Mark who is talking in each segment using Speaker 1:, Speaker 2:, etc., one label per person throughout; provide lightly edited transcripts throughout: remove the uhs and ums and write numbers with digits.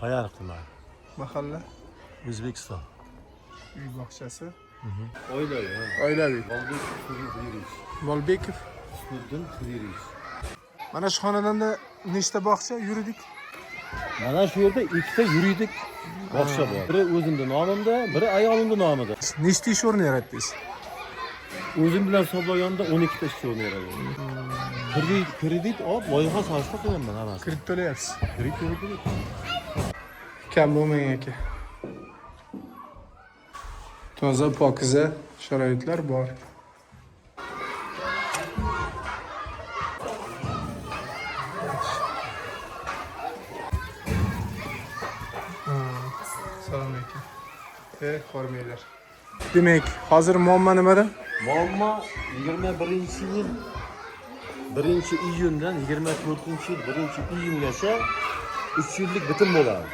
Speaker 1: Payariq tumani.
Speaker 2: Mahalla?
Speaker 1: O'zbekiston.
Speaker 2: Uy bog'chasi?
Speaker 1: Oilaviy.
Speaker 2: Oilaviy.
Speaker 1: Bolbekov
Speaker 2: Bolbekov.
Speaker 1: Husniddin Qidirov.
Speaker 2: Mana shu xonadonda nechta bog'cha yuridik?
Speaker 1: Mana shu yerda ikkita yuridik bog'cha bor. Biri o'zimning nomimda, biri ayolimning nomida.
Speaker 2: Nechta ish o'rni yaratdingiz?
Speaker 1: O'zim bilan hisoblaganda 12 ta ish o'rni yaradim. Kredit olib, loyiha asosida qilaman hammasi.
Speaker 2: Kredit to'layapsiz.
Speaker 1: Kredit.
Speaker 2: Kam bo'lmang aka. Toza, pokiza sharoitlar bor. Salom aka. Hormaylar. Demak, hozir muammo nimada?
Speaker 1: Muammo 21-yil 1-iyundan 24-yil 1-iyungacha 3 yillik bitim bo'ladi.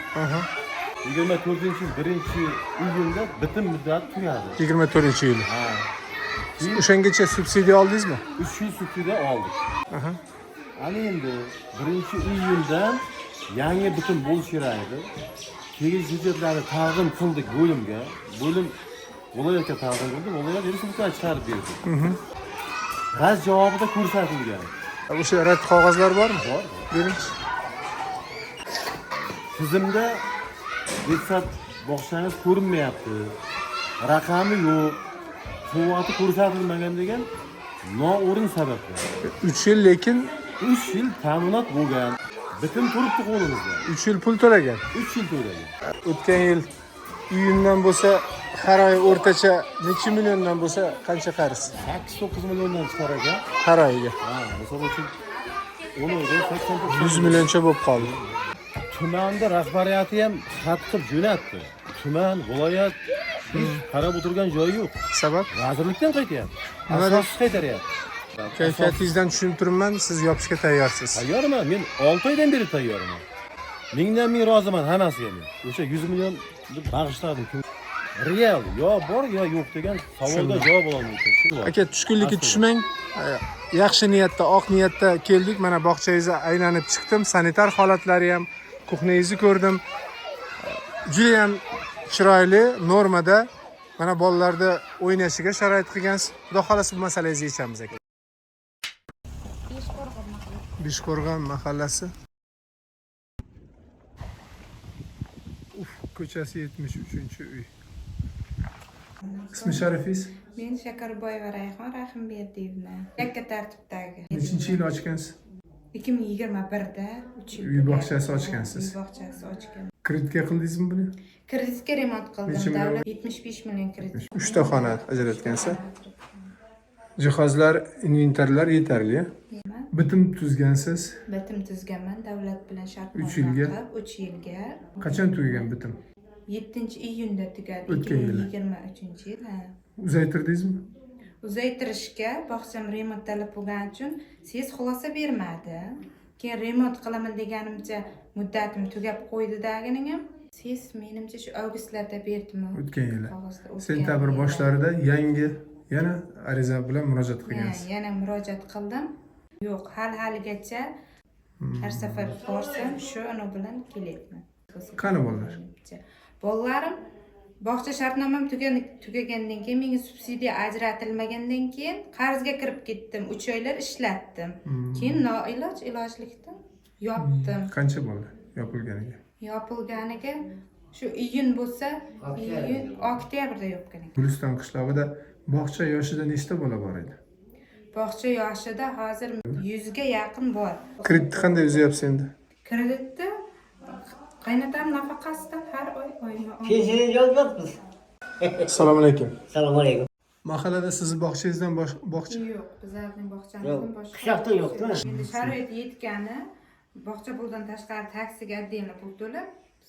Speaker 1: 24-yil 1-iyunda bitim muddati tugadi.
Speaker 2: 24-yil. O'shangacha subsidiya oldingizmi?
Speaker 1: 3 yil subsidiya oldik. Ana endi 1-iyundan yangi bitim bo'lishi kerak edi. Tegishli hujjatlarni taqdim qildik bo'limga. Bo'lim viloyatga taqdim qildi, viloyat respublikaga chiqarib berdi. G'az javobida ko'rsatilgan.
Speaker 2: O'sha rad qog'ozlar bormi?
Speaker 1: Bor.
Speaker 2: Bering.
Speaker 1: Tizimda deputat bog'changiz ko'rinmayapti. Raqami yo'q. Quvvati ko'rsatilmagan degan noo'rin sabablar.
Speaker 2: 3 yil lekin
Speaker 1: 3 yil ta'minot bo'lgan. Bitim turibdi qo'limizda.
Speaker 2: 3 yil pul to'lagan.
Speaker 1: 3 yil to'lagan.
Speaker 2: O'tgan yil iyundan bo'lsa, har oy o'rtacha necha milliondan bo'lsa, qancha qarz?
Speaker 1: 8-9 milliondan chiqar ekan.
Speaker 2: Har oyga.
Speaker 1: Misol uchun 10 oyda 80
Speaker 2: 100 millioncha bo'lib qoldi.
Speaker 1: Tumanda rahbariyati ham xat qilib jo'natdi. Tuman, viloyat qarab o'tirgan joyi yo'q.
Speaker 2: Sabab?
Speaker 1: Vazirlikdan qaytyapti.
Speaker 2: Nimada?
Speaker 1: Asossiz qaytaryapti.
Speaker 2: Kayfiyatingizdan tushunib turibman, siz yopishga tayyorsiz.
Speaker 1: Tayyorman. Men 6 oydan beri tayyorman. Mingdan ming roziman hammasiga men. O'sha 100 million deb bag'ishladim. Real yo bor yo yo'q degan savolga javob ololmayman. Shu bor.
Speaker 2: Aka, tushkunlikka tushmang. Yaxshi niyatda, oq niyatda keldik. Mana bog'changizga aylanib chiqdim. Sanitar holatlari ham, kuxnangizni ko'rdim. Juda ham chiroyli, normada. Mana bolalarda o'ynashiga sharoit qilgansiz. Xudo xolasa bu masalangizni yechamiz aka. Beshqo'rg'on mahallasi. Ko'chasi 73-uy. İsmi sharifingiz?
Speaker 3: Men Shakarboyeva Rayhon Rahimberdiyevna. Yakka tartibdagi.
Speaker 2: Nechinchi yil ochgansiz?
Speaker 3: 2021da 3 yil.
Speaker 2: Uy bog'chasi ochgansiz.
Speaker 3: Uy bog'chasi ochgan.
Speaker 2: Kreditga qildingizmi buni?
Speaker 3: Kreditga remont
Speaker 2: Necha
Speaker 3: qildim.
Speaker 2: million?
Speaker 3: Davlat 75 million kredit.
Speaker 2: 3 ta xona ajratgansiz. Jihozlar, inventarlar yetarli. Bitim tuzgansiz.
Speaker 3: Bitim tuzganman davlat bilan shartnoma
Speaker 2: 3 yilga.
Speaker 3: qilib 3 yilga.
Speaker 2: Qachon tugagan bitim?
Speaker 3: 7-iyunda tugadi.
Speaker 2: O'tgan yili.
Speaker 3: 2023-yil.
Speaker 2: Uzaytirdingizmi?
Speaker 3: Uzaytirishga bog'cham remont talab bo'lgani uchun siz xulosa bermadi. Keyin remont qilaman deganimcha muddatim tugab qo'ydi-daginin ham. Siz menimcha shu avgustlarda berdimi?
Speaker 2: O'tgan yili. Sentabr boshlarida yangi yana ariza bilan murojaat qilgansiz.
Speaker 3: Yana murojaat qildim. Yo'q, haligacha har safar borsam shu ana bilan kelyapman.
Speaker 2: Qani bolalar?
Speaker 3: Bolalarim bog'cha shartnomam tugagandan keyin menga subsidiya ajratilmagandan keyin qarzga kirib ketdim. 3 oylar ishlatdim. Keyin ilojlikdan yopdim.
Speaker 2: Qancha bo'ldi yopilganiga?
Speaker 3: Yopilganiga shu iyun bo'lsa, iyun oktyabrda yopgan ekan.
Speaker 2: Guliston qishlog'ida bog'cha yoshida nechta bola bor edi?
Speaker 3: Bog'cha yoshida hozir 100 ga yaqin bor.
Speaker 2: Kreditni qanday uzyapsiz endi?
Speaker 3: Kreditni qaynatam nafaqasidan har oy oyma-oy.
Speaker 4: Pensiyadan yozmayapmiz.
Speaker 2: Assalomu alaykum.
Speaker 4: Assalomu alaykum.
Speaker 2: Mahallada sizni bog'changizdan bog'cha?
Speaker 3: Yo'q, bizlarning bog'chamizdan boshqa.
Speaker 4: Qishloqda yo'qmi?
Speaker 3: Endi sharoit yetgani bog'cha puldan tashqari taksiga отдельно pul to'lab,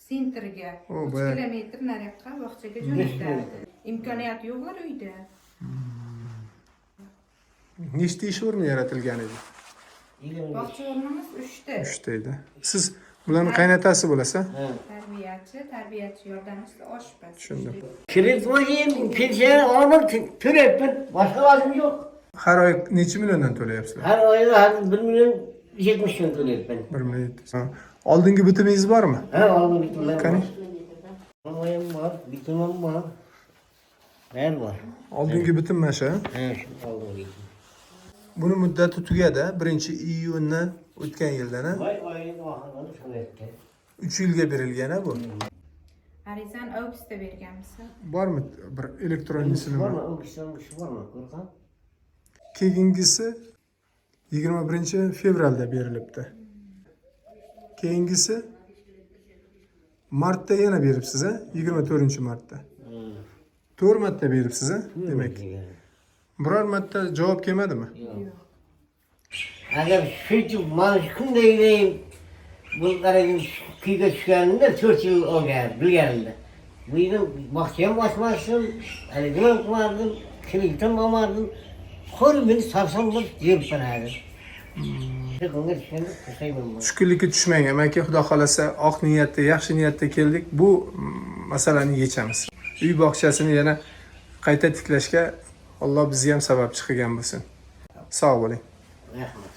Speaker 3: sentrga 3 kilometr nariyoqqa bog'chaga jo'natadi. Imkoniyat yo'qlar uyda.
Speaker 2: Nechta ish o'rni yaratilgan edi?
Speaker 3: Bog'cha o'rnimiz 3 ta.
Speaker 2: 3 ta edi. Siz bularning qaynotasi bo'lasiz?
Speaker 3: Tarbiyachi yordamchisi, oshpaz.
Speaker 2: Tushundim.
Speaker 4: Kredit bo'layım, pensiya olaman, to'layapman. Boshqa vazim yo'q.
Speaker 2: Har oy necha milliondan to'layapsizlar?
Speaker 4: Har oyda 1 million 70 ming to'layapman.
Speaker 2: 1 million 700. Oldingi bitimingiz bormi?
Speaker 4: Ha, oldu bitimler
Speaker 2: Qani?
Speaker 4: var. Olmayam var, bitimim var. Her var.
Speaker 2: Oldingi bitim mana shu.
Speaker 4: Ha, şu oldu bitim.
Speaker 2: Buni muddati tugadi 1-iyunni o'tgan yildan.
Speaker 4: Vay vay, vahana şu etti.
Speaker 2: 3 yilga berilgan bu.
Speaker 3: Arizani avgustda berganmisan?
Speaker 2: Bormi bir elektronisi
Speaker 4: Var
Speaker 2: nima?
Speaker 4: mı? O kişiden bir şey var mı? Korkan?
Speaker 2: Keyingisi 21-fevralda berilibdi. Keyingisi martda yana beribsiz, 24-martda. 4 marta beribsiz, demak. Biror marta javob kelmadimi?
Speaker 4: Agar shu mana shunday deyim, bu qaragim kuyga tushganimda 4 yil olgan, bilganimda. Bu yerda bog'cha ham ochmasdim, haligi ham qilmadim, kreditim olmadim. Qo'l meni savsam bo'lib yeb beradi. Shu kunga tushganda pushaymonman.
Speaker 2: Tushkunlikka tushmang, amaki, xudo xolasa oq niyatda, yaxshi niyatda keldik. Bu masalani yechamiz. Uy bog'chasini yana qayta tiklashga Alloh bizga ham sababchi qilgan bo'lsin. Sog' bo'ling.
Speaker 4: Rahmat.